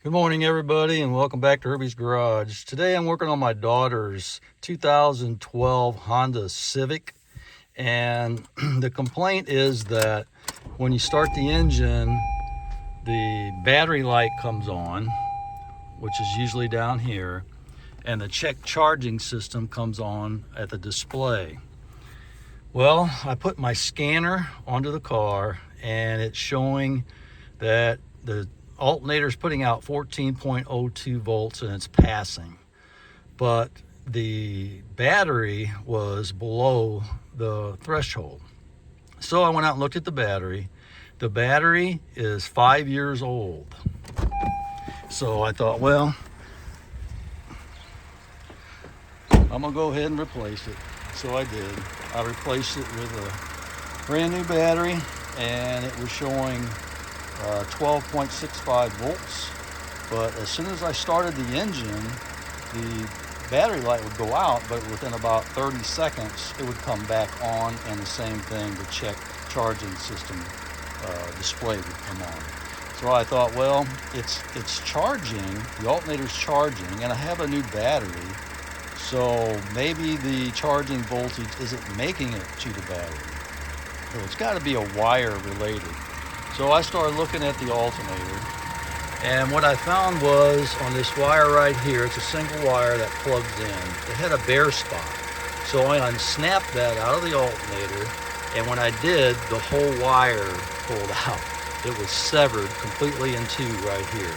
Good morning, everybody, and welcome back to Herbie's Garage. Today I'm working on my daughter's 2012 Honda Civic, and the complaint is that when you start the engine, the battery light comes on, which is usually down here, and the check charging system comes on at the display. Well, I put my scanner onto the car, and it's showing that the alternator is putting out 14.02 volts and it's passing, but the battery was below the threshold. So I went out and looked at the battery. The battery is 5 years old. So I thought, well, I'm gonna go ahead and replace it. So I did. I replaced it with a brand new battery, and it was showing 12.65 volts, but as soon as I started the engine, the battery light would go out, but within about 30 seconds it would come back on, and the same thing, the check charging system display would come on. So I thought, well, it's charging, the alternator's charging, and I have a new battery, so maybe the charging voltage isn't making it to the battery. So it's got to be a wire related. So I started looking at the alternator, and what I found was on this wire right here, it's a single wire that plugs in. It had a bare spot. So I unsnapped that out of the alternator, and when I did, the whole wire pulled out. It was severed completely in two right here.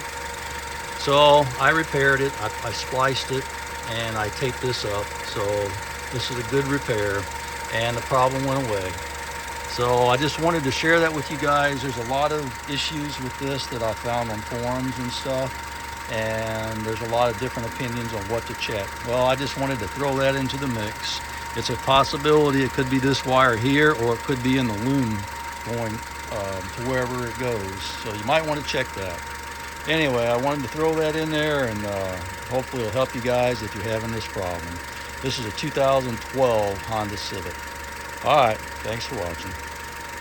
So I repaired it, I spliced it, and I taped this up. So this is a good repair, and the problem went away. So I just wanted to share that with you guys. There's a lot of issues with this that I found on forums and stuff, and there's a lot of different opinions on what to check. Well, I just wanted to throw that into the mix. It's a possibility it could be this wire here, or it could be in the loom going to wherever it goes. So you might want to check that. Anyway, I wanted to throw that in there, and hopefully it'll help you guys if you're having this problem. This is a 2012 Honda Civic. All right, thanks for watching.